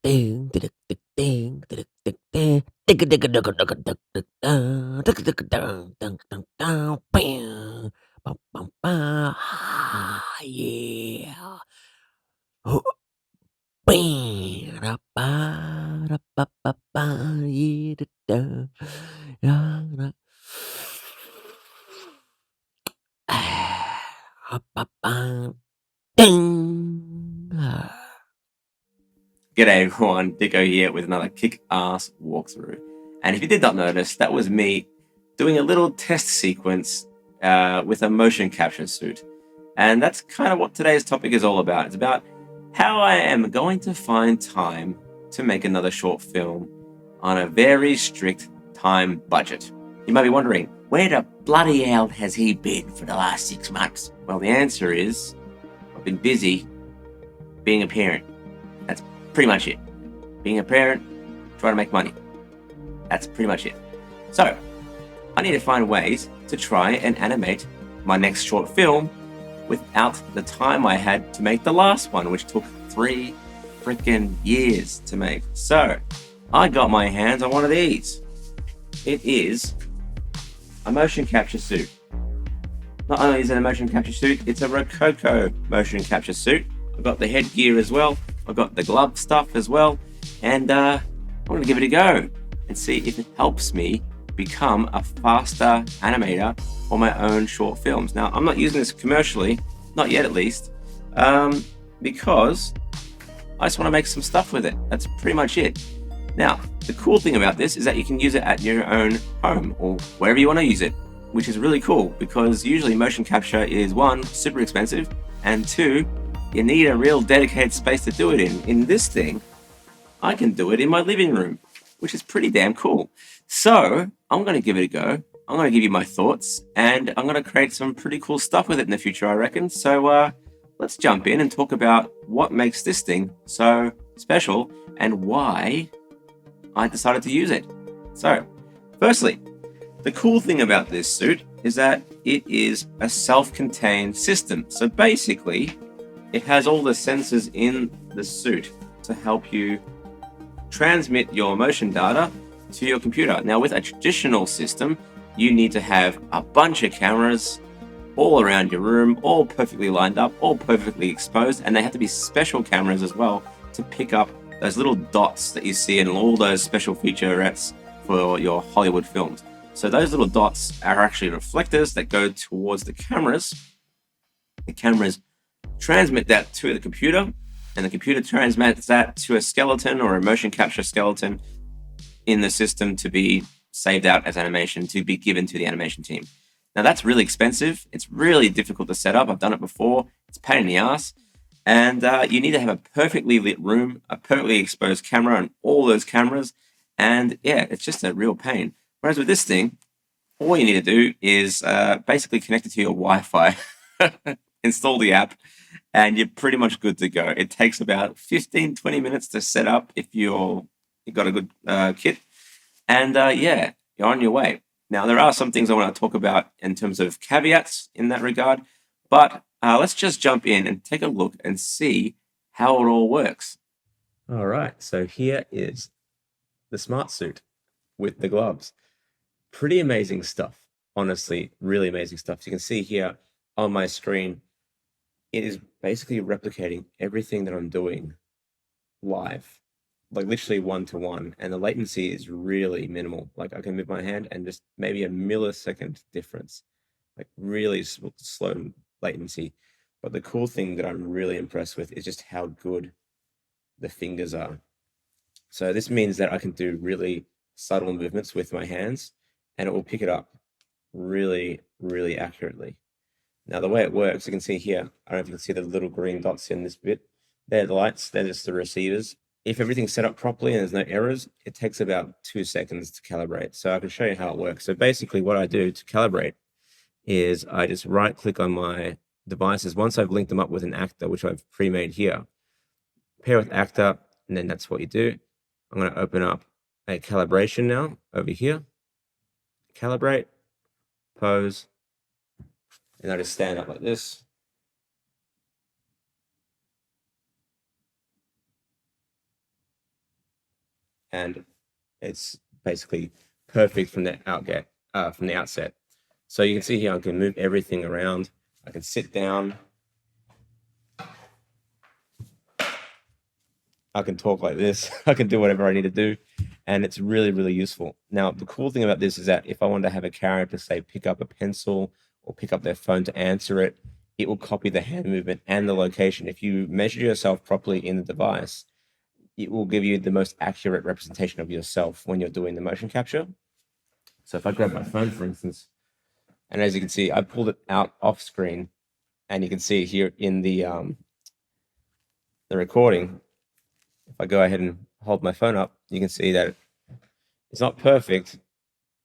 Yeah. Yeah. Ding. G'day everyone, Dicko here with another kick-ass walkthrough. And if you did not notice, that was me doing a little test sequence with a motion capture suit. And that's kind of what today's topic is all about. It's about how I am going to find time to make another short film on a very strict time budget. You might be wondering, where the bloody hell has he been for the last 6 months? Well, the answer is, I've been busy being a parent. That's pretty much it. Being a parent, trying to make money. That's pretty much it. So, I need to find ways to try and animate my next short film without the time I had to make the last one, which took 3 freaking years to make. So, I got my hands on one of these. It is a motion capture suit. Not only is it a motion capture suit, it's a Rokoko motion capture suit. I've got the headgear as well. I've got the glove stuff as well. And I'm going to give it a go and see if it helps me become a faster animator for my own short films. Now, I'm not using this commercially, not yet at least, because I just want to make some stuff with it. That's pretty much it. Now, the cool thing about this is that you can use it at your own home or wherever you want to use it, which is really cool because usually motion capture is 1, super expensive, and 2, you need a real dedicated space to do it in. In this thing, I can do it in my living room, which is pretty damn cool. So I'm going to give it a go. I'm going to give you my thoughts, and I'm going to create some pretty cool stuff with it in the future, I reckon. So let's jump in and talk about what makes this thing so special and why I decided to use it. So, firstly, the cool thing about this suit is that it is a self-contained system. So basically, it has all the sensors in the suit to help you transmit your motion data to your computer. Now, with a traditional system, you need to have a bunch of cameras all around your room, all perfectly lined up, all perfectly exposed, and they have to be special cameras as well to pick up those little dots that you see in all those special featurettes for your Hollywood films. So those little dots are actually reflectors that go towards the cameras. The cameras transmit that to the computer, and the computer transmits that to a skeleton or a motion capture skeleton in the system to be saved out as animation to be given to the animation team. Now that's really expensive. It's really difficult to set up. I've done it before. It's a pain in the ass. And you need to have a perfectly lit room, a perfectly exposed camera, and all those cameras. And yeah, it's just a real pain. Whereas with this thing, all you need to do is basically connect it to your Wi-Fi, install the app, and you're pretty much good to go. It takes about 15-20 minutes to set up if you've got a good kit. And yeah, you're on your way. Now, there are some things I want to talk about in terms of caveats in that regard, but let's just jump in and take a look and see how it all works. All right, so here is the smart suit with the gloves. Pretty amazing stuff. Honestly, really amazing stuff. So you can see here on my screen, it is basically replicating everything that I'm doing live, like literally 1-to-1, and the latency is really minimal. Like I can move my hand and just maybe a millisecond difference, like really slow latency. But the cool thing that I'm really impressed with is just how good the fingers are. So this means that I can do really subtle movements with my hands and it will pick it up really, really accurately. Now, the way it works, you can see here, I don't know if you can see the little green dots in this bit. They're the lights, they're just the receivers. If everything's set up properly and there's no errors, it takes about 2 seconds to calibrate. So I can show you how it works. So basically what I do to calibrate is I just right click on my devices. Once I've linked them up with an actor, which I've pre-made here, pair with actor, and then that's what you do. I'm going to open up a calibration now over here. Calibrate, pose, and I just stand up like this. . and it's basically perfect from the outset. So you can see here, I can move everything around. I can sit down. I can talk like this. I can do whatever I need to do. And it's really, really useful. Now, the cool thing about this is that if I wanted to have a character, say, pick up a pencil or pick up their phone to answer it, it will copy the hand movement and the location. If you measure yourself properly in the device, it will give you the most accurate representation of yourself when you're doing the motion capture. So if I grab my phone, for instance, and as you can see, I pulled it out off screen, and you can see it here in the recording. If I go ahead and hold my phone up, you can see that it's not perfect,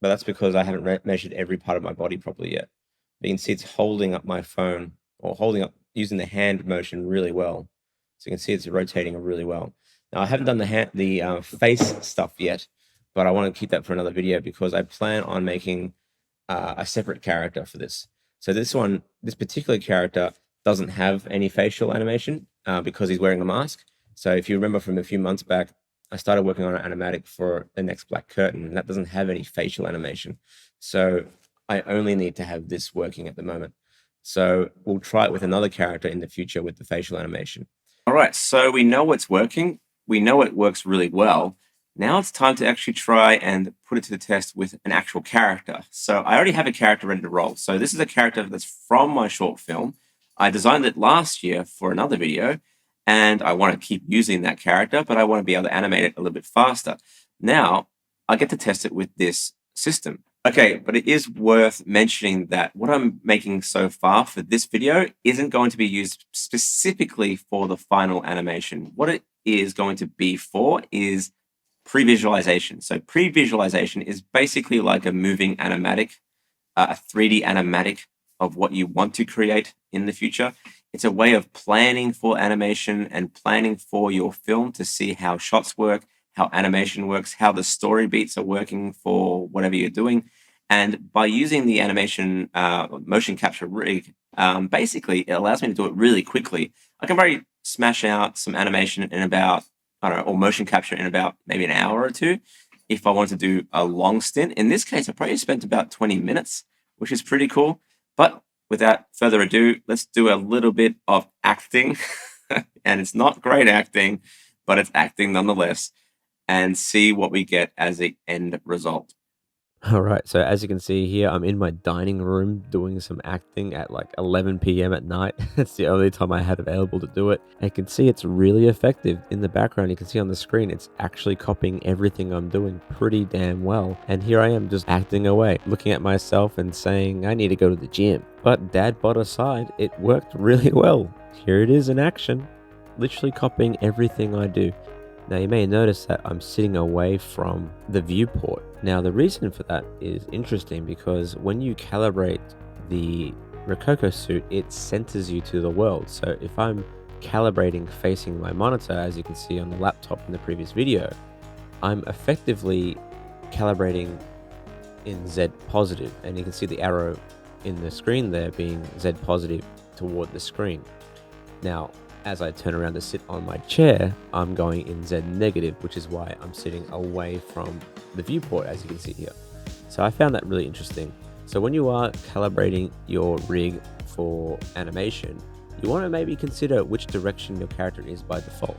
but that's because I haven't measured every part of my body properly yet. But you can see it's holding up my phone, or holding up using the hand motion really well. So you can see it's rotating really well. Now, I haven't done the face stuff yet, but I want to keep that for another video because I plan on making a separate character for this. So this particular character doesn't have any facial animation because he's wearing a mask. So if you remember from a few months back, I started working on an animatic for the next Black Curtain, and that doesn't have any facial animation. So I only need to have this working at the moment. So we'll try it with another character in the future with the facial animation. All right, so we know what's working. We know it works really well. Now it's time to actually try and put it to the test with an actual character. So I already have a character ready to roll. So this is a character that's from my short film. I designed it last year for another video, and I want to keep using that character, but I want to be able to animate it a little bit faster. Now I get to test it with this system. Okay, but it is worth mentioning that what I'm making so far for this video isn't going to be used specifically for the final animation. What it is going to be for is pre-visualization. So pre-visualization is basically like a moving animatic, a 3D animatic of what you want to create in the future. It's a way of planning for animation and planning for your film to see how shots work, how animation works, how the story beats are working for whatever you're doing. And by using the animation motion capture rig, basically it allows me to do it really quickly. I can smash out some animation in about, I don't know, or motion capture in about maybe an hour or two if I want to do a long stint. In this case, I probably spent about 20 minutes, which is pretty cool. But without further ado, let's do a little bit of acting. And it's not great acting, but it's acting nonetheless, and see what we get as the end result. All right, so as you can see here, I'm in my dining room doing some acting at like 11 p.m. at night. It's the only time I had available to do it. And you can see it's really effective. In the background, you can see on the screen, it's actually copying everything I'm doing pretty damn well. And here I am just acting away, looking at myself and saying, I need to go to the gym. But dad bod aside, it worked really well. Here it is in action, literally copying everything I do. Now you may notice that I'm sitting away from the viewport. Now the reason for that is interesting because when you calibrate the Rokoko suit, it centers you to the world. So if I'm calibrating facing my monitor, as you can see on the laptop in the previous video, I'm effectively calibrating in Z positive, and you can see the arrow in the screen there being Z positive toward the screen. Now, as I turn around to sit on my chair, I'm going in Z negative, which is why I'm sitting away from the viewport, as you can see here. So I found that really interesting. So when you are calibrating your rig for animation, you want to maybe consider which direction your character is by default.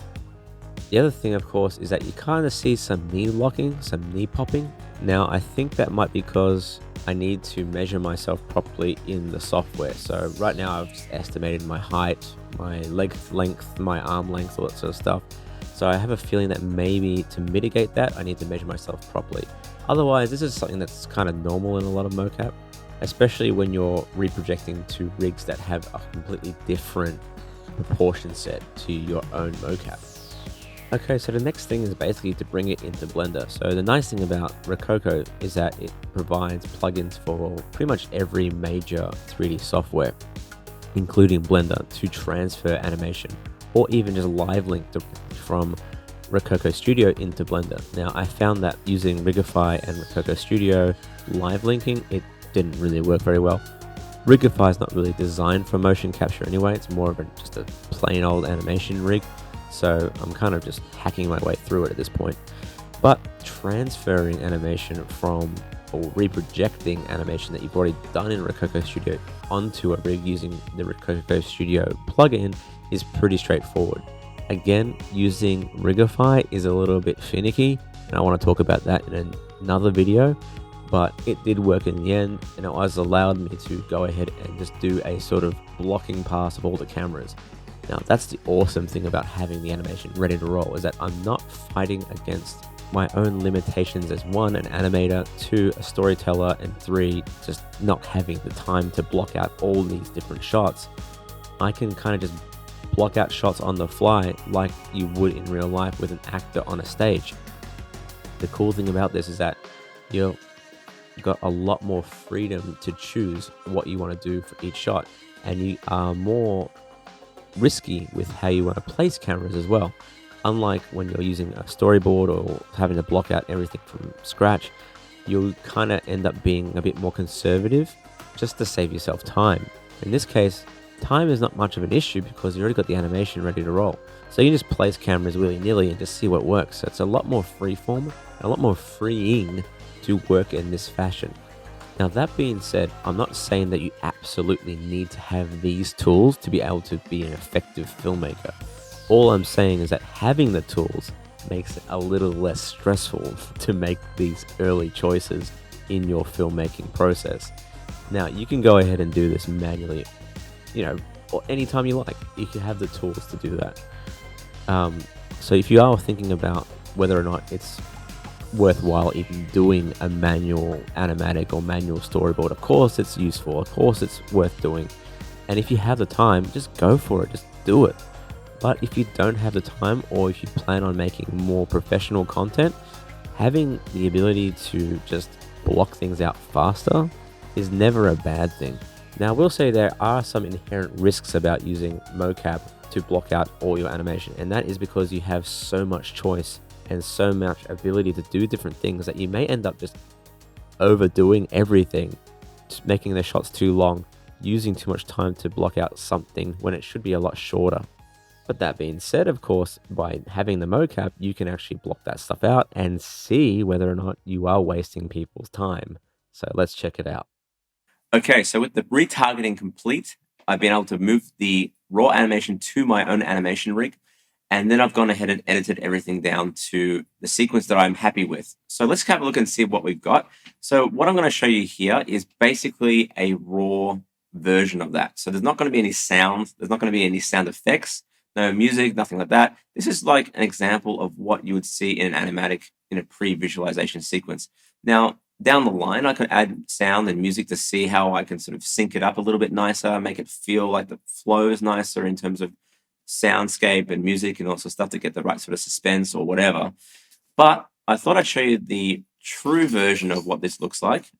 The other thing, of course, is that you kind of see some knee locking, some knee popping. Now, I think that might be because I need to measure myself properly in the software. So right now I've just estimated my height, my leg length, my arm length, all that sort of stuff. So I have a feeling that maybe to mitigate that, I need to measure myself properly. Otherwise, this is something that's kind of normal in a lot of mocap, especially when you're reprojecting to rigs that have a completely different proportion set to your own mocap. Okay, so the next thing is basically to bring it into Blender. So the nice thing about Rokoko is that it provides plugins for pretty much every major 3D software, including Blender, to transfer animation, or even just live link from Rokoko Studio into Blender. Now, I found that using Rigify and Rokoko Studio live linking, it didn't really work very well. Rigify is not really designed for motion capture anyway, it's more of just a plain old animation rig. So I'm kind of just hacking my way through it at this point. But transferring animation from or reprojecting animation that you've already done in Rokoko Studio onto a rig using the Rokoko Studio plugin is pretty straightforward. Again, using Rigify is a little bit finicky, and I want to talk about that in another video, but it did work in the end, and it has allowed me to go ahead and just do a sort of blocking pass of all the cameras. Now, that's the awesome thing about having the animation ready to roll, is that I'm not fighting against my own limitations as one, an animator, two, a storyteller, and three, just not having the time to block out all these different shots. I can kind of just block out shots on the fly like you would in real life with an actor on a stage. The cool thing about this is that you've got a lot more freedom to choose what you want to do for each shot, and you are more risky with how you want to place cameras as well. Unlike when you're using a storyboard or having to block out everything from scratch, you'll kind of end up being a bit more conservative just to save yourself time. In this case, time is not much of an issue because you already got the animation ready to roll. So you just place cameras willy-nilly and just see what works. So it's a lot more freeform and a lot more freeing to work in this fashion. Now, that being said, I'm not saying that you absolutely need to have these tools to be able to be an effective filmmaker. All I'm saying is that having the tools makes it a little less stressful to make these early choices in your filmmaking process. Now, you can go ahead and do this manually, or anytime you like. You can have the tools to do that. So if you are thinking about whether or not it's worthwhile even doing a manual animatic or manual storyboard, of course it's useful, of course it's worth doing. And if you have the time, just go for it, just do it. But if you don't have the time, or if you plan on making more professional content, having the ability to just block things out faster is never a bad thing. Now, I will say there are some inherent risks about using mocap to block out all your animation, and that is because you have so much choice and so much ability to do different things that you may end up just overdoing everything, just making the shots too long, using too much time to block out something when it should be a lot shorter. But that being said, of course, by having the mocap, you can actually block that stuff out and see whether or not you are wasting people's time. So let's check it out. Okay, so with the retargeting complete, I've been able to move the raw animation to my own animation rig, and then I've gone ahead and edited everything down to the sequence that I'm happy with. So let's have a look and see what we've got. So what I'm going to show you here is basically a raw version of that. So there's not going to be any sound, there's not going to be any sound effects, no music, nothing like that. This is like an example of what you would see in an animatic in a pre-visualization sequence. Now, down the line, I could add sound and music to see how I can sort of sync it up a little bit nicer, make it feel like the flow is nicer in terms of soundscape and music and also stuff to get the right sort of suspense or whatever. But I thought I'd show you the true version of what this looks like.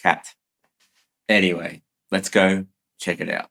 Cat. Anyway, let's go check it out.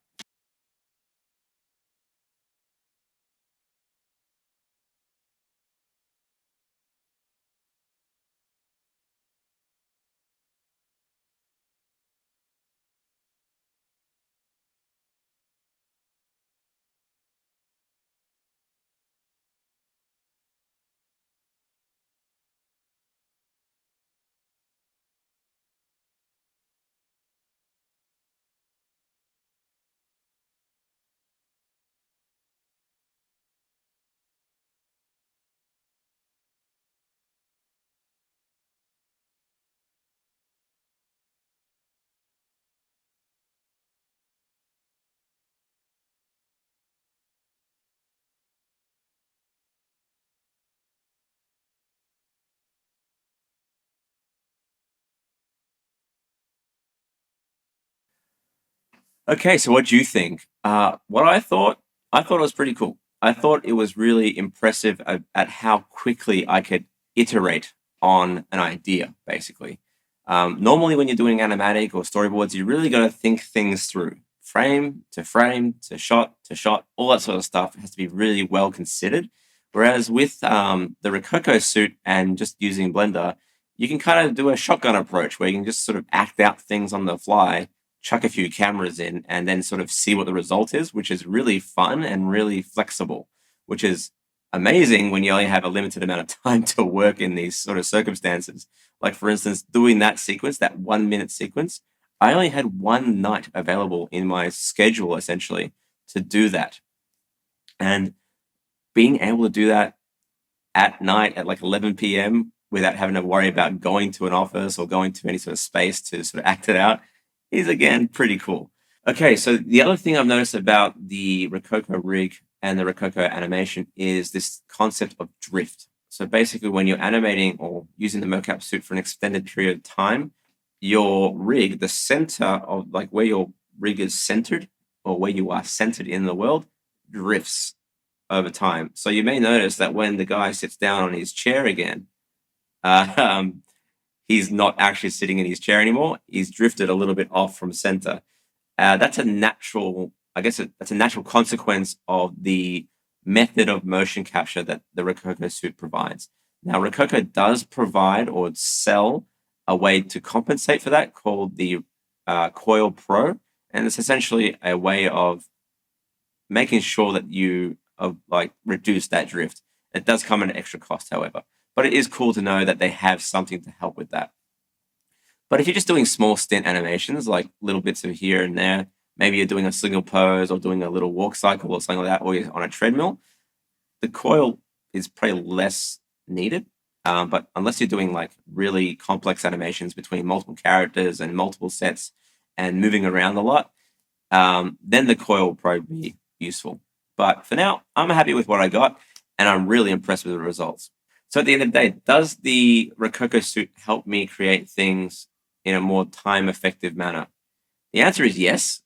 Okay, so what do you think? What I thought it was pretty cool. I thought it was really impressive at how quickly I could iterate on an idea, basically. Normally, when you're doing animatic or storyboards, you really got to think things through. Frame to shot, all that sort of stuff has to be really well considered. Whereas with the Rokoko suit and just using Blender, you can kind of do a shotgun approach where you can just sort of act out things on the fly, chuck a few cameras in and then sort of see what the result is, which is really fun and really flexible, which is amazing when you only have a limited amount of time to work in these sort of circumstances. Like, for instance, doing that sequence, that 1 minute sequence, I only had one night available in my schedule, essentially, to do that. And being able to do that at night at like 11 p.m. without having to worry about going to an office or going to any sort of space to sort of act it out is, again, pretty cool. Okay, so the other thing I've noticed about the Rokoko rig and the Rokoko animation is this concept of drift. So basically, when you're animating or using the mocap suit for an extended period of time, your rig, the center of like where your rig is centered or where you are centered in the world, drifts over time. So you may notice that when the guy sits down on his chair again, he's not actually sitting in his chair anymore. He's drifted a little bit off from center. That's a natural, I guess, that's a natural consequence of the method of motion capture that the Rokoko suit provides. Now, Rokoko does provide or sell a way to compensate for that called the Coil Pro, and it's essentially a way of making sure that you like reduce that drift. It does come at an extra cost, however, but it is cool to know that they have something to help with that. But if you're just doing small stint animations, like little bits of here and there, maybe you're doing a single pose or doing a little walk cycle or something like that, or you're on a treadmill, the coil is probably less needed. But unless you're doing like really complex animations between multiple characters and multiple sets and moving around a lot, then the coil will probably be useful. But for now, I'm happy with what I got, and I'm really impressed with the results. So at the end of the day, does the Rokoko suit help me create things in a more time-effective manner? The answer is yes,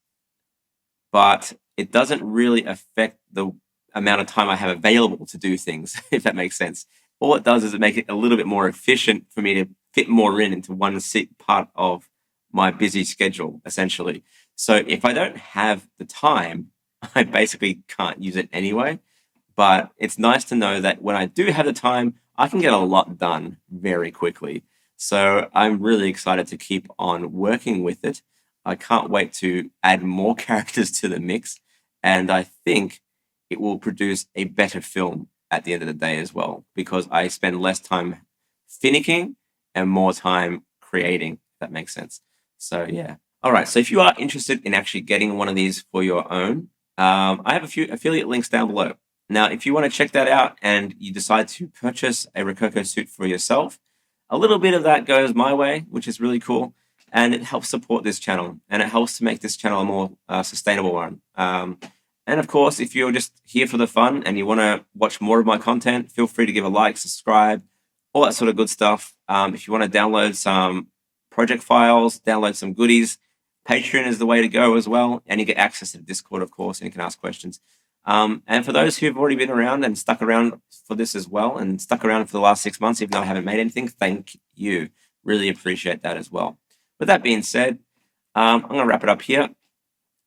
but it doesn't really affect the amount of time I have available to do things, if that makes sense. All it does is it make it a little bit more efficient for me to fit more into one part of my busy schedule, essentially. So if I don't have the time, I basically can't use it anyway. But it's nice to know that when I do have the time, I can get a lot done very quickly. So I'm really excited to keep on working with it. I can't wait to add more characters to the mix. And I think it will produce a better film at the end of the day as well, because I spend less time finicking and more time creating, if that makes sense. So, yeah. All right. So if you are interested in actually getting one of these for your own, I have a few affiliate links down below. Now, if you want to check that out and you decide to purchase a Rokoko suit for yourself, a little bit of that goes my way, which is really cool. And it helps support this channel, and it helps to make this channel a more sustainable one. And of course, if you're just here for the fun and you want to watch more of my content, feel free to give a like, subscribe, all that sort of good stuff. If you want to download some project files, download some goodies, Patreon is the way to go as well. And you get access to Discord, of course, and you can ask questions. And for those who've already been around and stuck around for this as well, and stuck around for the last 6 months, even though I haven't made anything, thank you. Really appreciate that as well. With that being said, I'm going to wrap it up here.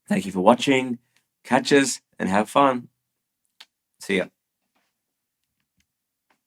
Thank you for watching. Catches and have fun. See ya.